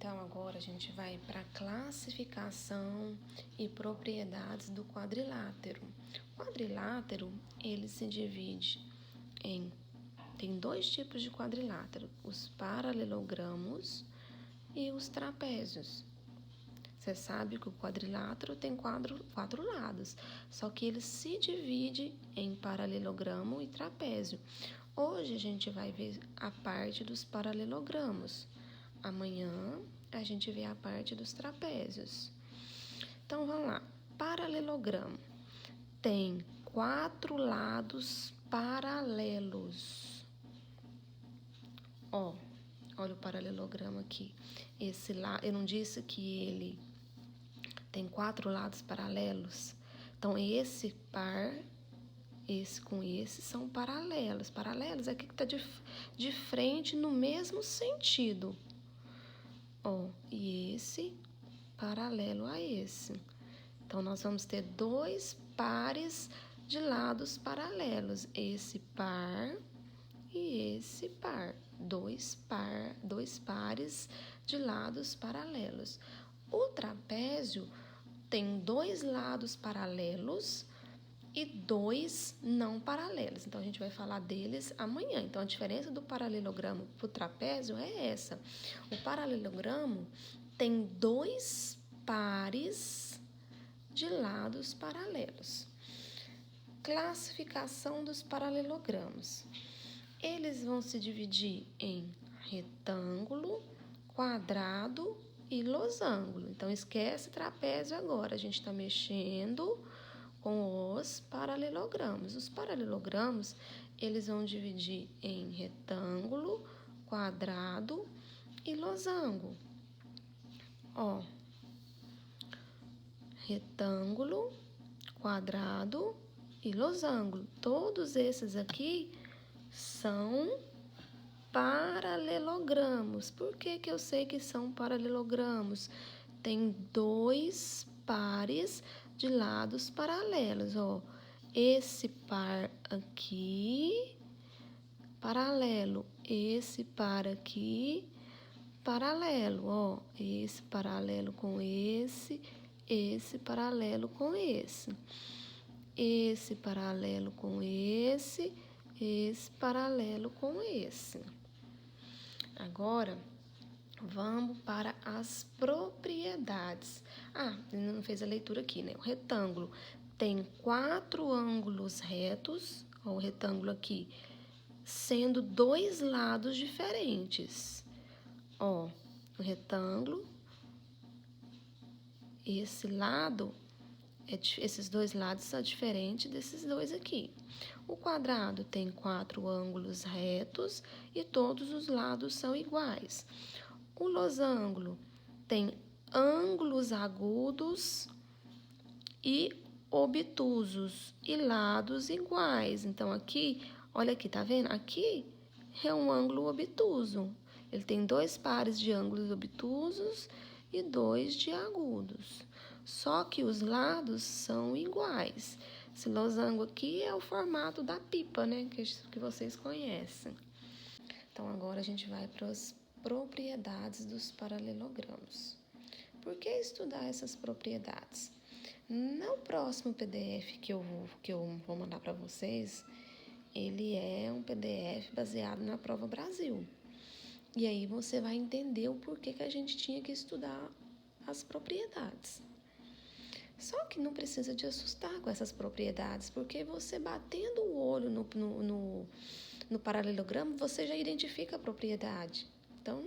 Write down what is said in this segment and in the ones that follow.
Então, agora a gente vai para a classificação e propriedades do quadrilátero. O quadrilátero, ele se divide em... Tem dois tipos de quadrilátero, os paralelogramos e os trapézios. Você sabe que o quadrilátero tem quatro lados, só que ele se divide em paralelogramo e trapézio. Hoje a gente vai ver a parte dos paralelogramos. Amanhã a gente vê a parte dos trapézios. Então, vamos lá. Paralelogramo tem 4 lados paralelos. Olha o paralelogramo aqui. Esse lá, eu não disse que ele tem 4 lados paralelos? Então, esse par, esse com esse são paralelos. Paralelos é aqui que está de frente no mesmo sentido. E esse paralelo a esse. Então, nós vamos ter 2 pares de lados paralelos. Esse par e esse par. 2 pares de lados paralelos. O trapézio tem 2 lados paralelos e 2 não paralelos. Então, a gente vai falar deles amanhã. Então, a diferença do paralelogramo para o trapézio é essa. O paralelogramo tem 2 pares de lados paralelos. Classificação dos paralelogramos. Eles vão se dividir em retângulo, quadrado e losango. Então, esquece trapézio agora. A gente está mexendo com os paralelogramos. Os paralelogramos, eles vão dividir em retângulo, quadrado e losango. Retângulo, quadrado e losango. Todos esses aqui são paralelogramos. Por que eu sei que são paralelogramos? Tem 2 pares de lados paralelos, Esse par aqui, paralelo. Esse par aqui, paralelo, Esse paralelo com esse paralelo com esse. Esse paralelo com esse paralelo com esse. Agora, vamos para as propriedades. Ainda não fez a leitura aqui, né? O retângulo tem 4 ângulos retos, o retângulo aqui, sendo 2 lados diferentes. O retângulo, esses 2 lados são diferentes desses 2 aqui. O quadrado tem 4 ângulos retos e todos os lados são iguais. O losango tem ângulos agudos e obtusos e lados iguais. Então, aqui, olha aqui, tá vendo? Aqui é um ângulo obtuso. Ele tem 2 pares de ângulos obtusos e 2 de agudos. Só que os lados são iguais. Esse losango aqui é o formato da pipa, né? Que vocês conhecem. Então, agora a gente vai para as propriedades dos paralelogramos. Por que estudar essas propriedades? No próximo PDF que eu vou mandar para vocês, ele é um PDF baseado na Prova Brasil. E aí você vai entender o porquê que a gente tinha que estudar as propriedades. Só que não precisa de assustar com essas propriedades, porque você batendo o olho no paralelogramo, você já identifica a propriedade. Então,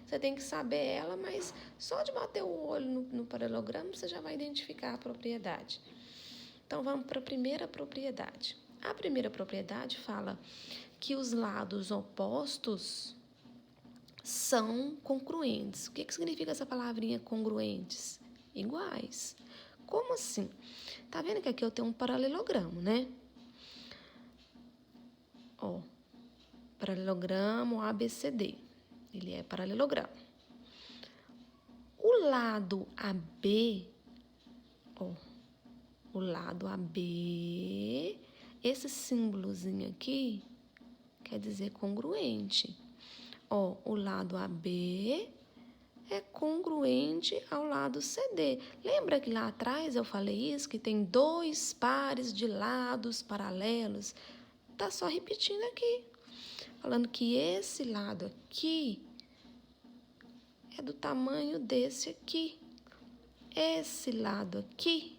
você tem que saber ela, mas só de bater o olho no paralelogramo, você já vai identificar a propriedade. Então, vamos para a primeira propriedade. A primeira propriedade fala que os lados opostos são congruentes. O que significa essa palavrinha congruentes? Iguais. Como assim? Tá vendo que aqui eu tenho um paralelogramo, né? Paralelogramo ABCD. Ele é paralelogramo. O lado AB, o lado AB, esse símbolozinho aqui quer dizer congruente. O lado AB é congruente ao lado CD. Lembra que lá atrás eu falei isso, que tem 2 pares de lados paralelos? Tá só repetindo aqui, falando que esse lado aqui é do tamanho desse aqui. Esse lado aqui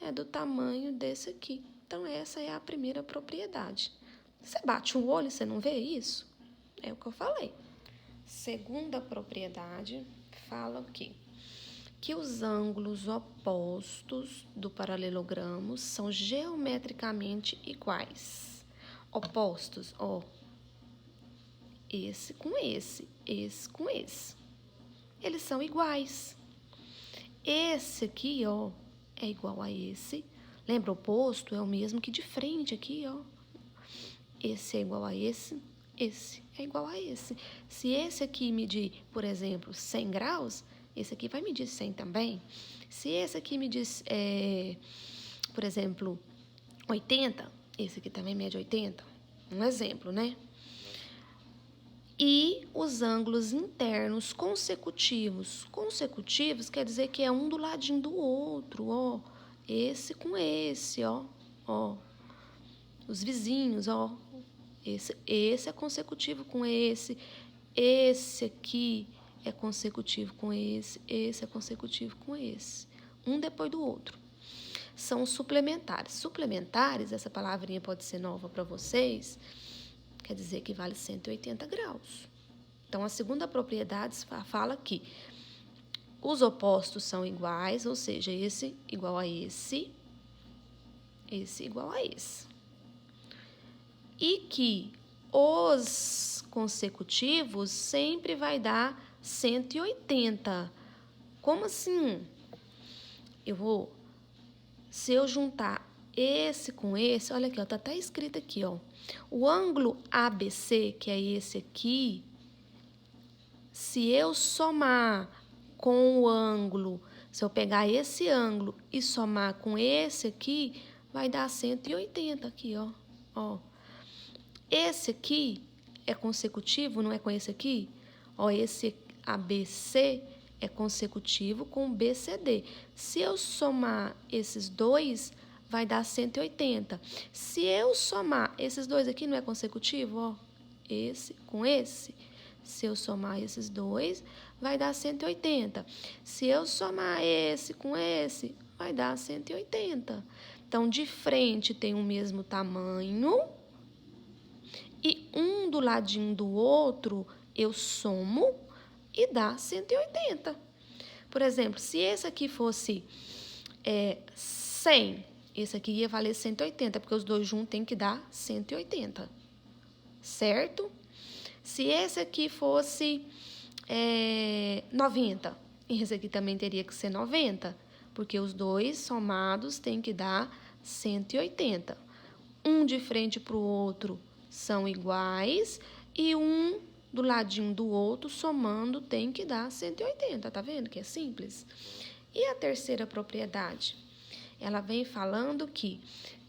é do tamanho desse aqui. Então, essa é a primeira propriedade. Você bate o olho e você não vê isso? É o que eu falei. Segunda propriedade fala o quê? Que os ângulos opostos do paralelogramo são geometricamente iguais. Opostos, ó. Esse com esse com esse. Eles são iguais. Esse aqui, ó, é igual a esse. Lembra, o oposto é o mesmo que de frente aqui, ó. Esse é igual a esse é igual a esse. Se esse aqui medir, por exemplo, 100 graus, esse aqui vai medir 100 também. Se esse aqui medir, por exemplo, 80, esse aqui também mede 80. Um exemplo, né? E os ângulos internos consecutivos. Consecutivos quer dizer que é um do ladinho do outro, ó. Esse com esse, ó. Ó. Os vizinhos, ó. Esse é consecutivo com esse. Esse aqui é consecutivo com esse. Esse é consecutivo com esse. Um depois do outro. São suplementares. Suplementares, essa palavrinha pode ser nova para vocês, quer dizer que vale 180 graus. Então, a segunda propriedade fala que os opostos são iguais, ou seja, esse igual a esse igual a esse. E que os consecutivos sempre vai dar 180. Como assim? Se eu juntar esse com esse, olha aqui, ó, tá até escrito aqui, ó. O ângulo ABC, que é esse aqui, se eu somar com o ângulo, se eu pegar esse ângulo e somar com esse aqui, vai dar 180 aqui, ó. Ó. Esse aqui é consecutivo, não é com esse aqui? Ó, esse ABC é consecutivo com o BCD. Se eu somar esses dois, vai dar 180. Se eu somar esses dois aqui, não é consecutivo? Ó, esse com esse. Se eu somar esses dois, vai dar 180. Se eu somar esse com esse, vai dar 180. Então, de frente tem o mesmo tamanho e um do ladinho do outro eu somo e dá 180. Por exemplo, se esse aqui fosse 100, esse aqui ia valer 180, porque os dois juntos tem que dar 180, certo? Se esse aqui fosse 90, esse aqui também teria que ser 90, porque os dois somados tem que dar 180. Um de frente para o outro são iguais e um do ladinho do outro somando tem que dar 180, tá vendo que é simples? E a terceira propriedade? Ela vem falando que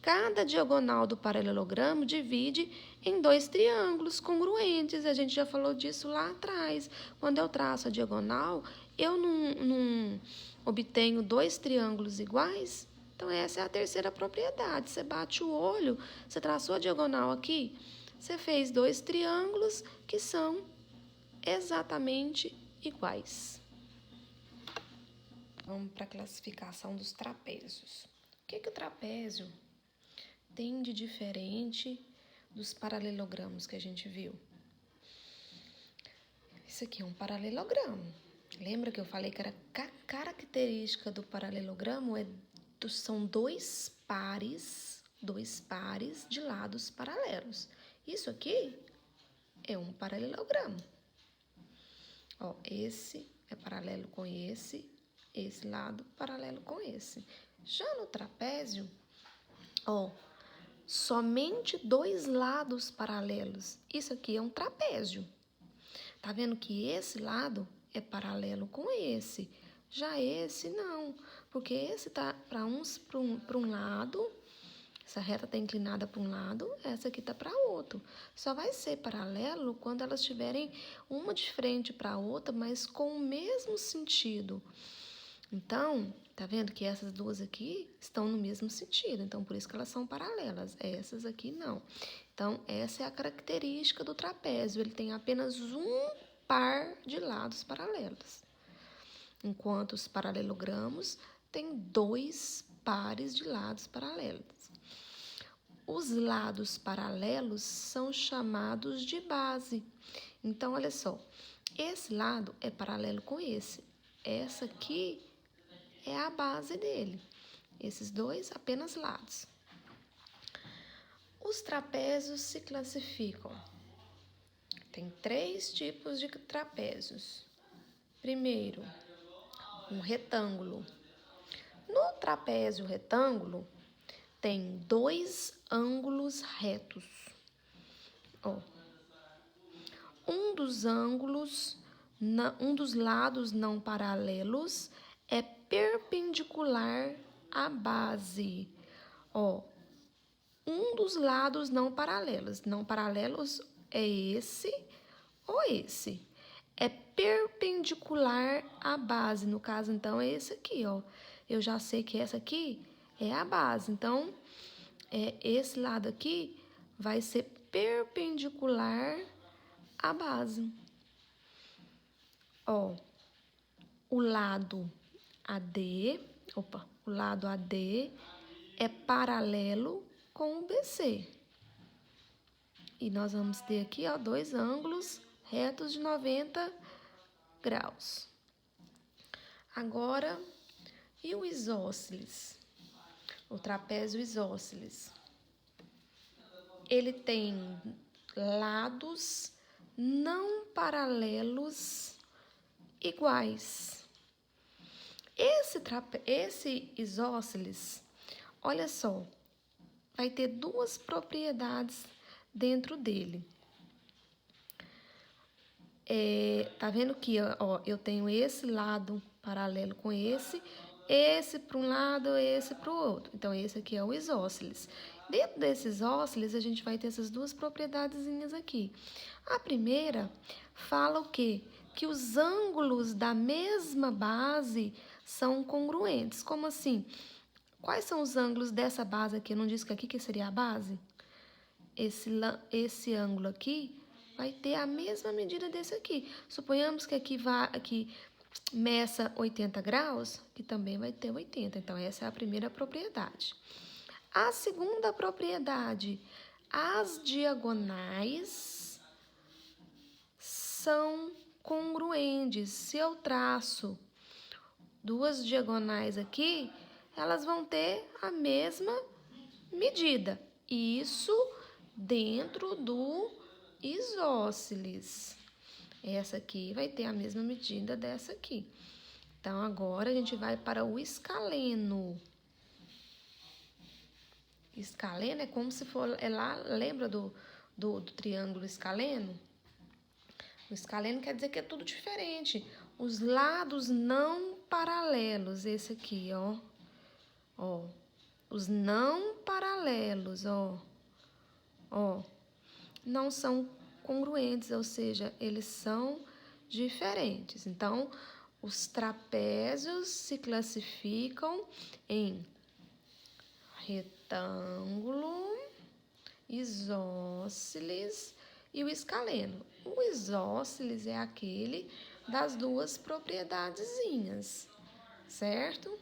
cada diagonal do paralelogramo divide em 2 triângulos congruentes. A gente já falou disso lá atrás. Quando eu traço a diagonal, eu não obtenho 2 triângulos iguais? Então, essa é a terceira propriedade. Você bate o olho, você traçou a diagonal aqui, você fez 2 triângulos que são exatamente iguais. Vamos para a classificação dos trapézios. O que o trapézio tem de diferente dos paralelogramos que a gente viu? Isso aqui é um paralelogramo. Lembra que eu falei que a característica do paralelogramo são 2 pares de lados paralelos. Isso aqui é um paralelogramo. Ó, esse é paralelo com esse lado paralelo com esse. Já no trapézio, ó, somente 2 lados paralelos. Isso aqui é um trapézio. Tá vendo que esse lado é paralelo com esse. Já esse não, porque esse tá para um lado, Essa reta está inclinada para um lado, essa aqui está para outro. Só vai ser paralelo quando elas estiverem uma de frente para a outra, mas com o mesmo sentido. Então, tá vendo que essas duas aqui estão no mesmo sentido, então por isso que elas são paralelas. Essas aqui não. Então, essa é a característica do trapézio, ele tem apenas um par de lados paralelos. Enquanto os paralelogramos têm 2 pares de lados paralelos. Os lados paralelos são chamados de base. Então, olha só, esse lado é paralelo com esse. Essa aqui é a base dele. Esses dois, apenas lados. Os trapézios se classificam. Tem 3 tipos de trapézios. Primeiro, um retângulo. No trapézio retângulo, tem 2 ângulos retos. Um dos lados não paralelos é perpendicular à base. Um dos lados não paralelos é esse ou esse. É perpendicular à base. No caso, então, é esse aqui, Eu já sei que essa aqui é a base. Então, esse lado aqui vai ser perpendicular à base. O lado AD é paralelo com o BC. E nós vamos ter aqui, 2 ângulos retos de 90 graus. Agora, e o isósceles? O trapézio isósceles. Ele tem lados não paralelos iguais. Esse isósceles, olha só, vai ter 2 propriedades dentro dele. Tá vendo que eu tenho esse lado paralelo com esse para um lado, esse para o outro. Então, esse aqui é o isósceles. Dentro desses isósceles, a gente vai ter essas 2 propriedadezinhas aqui. A primeira fala o quê? Que os ângulos da mesma base são congruentes. Como assim? Quais são os ângulos dessa base aqui? Eu não disse que aqui que seria a base? Esse ângulo aqui vai ter a mesma medida desse aqui. Suponhamos que aqui meça 80 graus, que também vai ter 80. Então, essa é a primeira propriedade. A segunda propriedade, as diagonais são congruentes. Se eu traço 2 diagonais aqui, elas vão ter a mesma medida. Isso dentro do isósceles. Essa aqui vai ter a mesma medida dessa aqui. Então, agora a gente vai para o escaleno. Escaleno é como se for... lembra do triângulo escaleno? O escaleno quer dizer que é tudo diferente. Os lados não paralelos, esse aqui, Os não paralelos, não são congruentes, ou seja, eles são diferentes. Então, os trapézios se classificam em retângulo, isósceles e o escaleno. O isósceles é aquele das 2 propriedadezinhas, certo?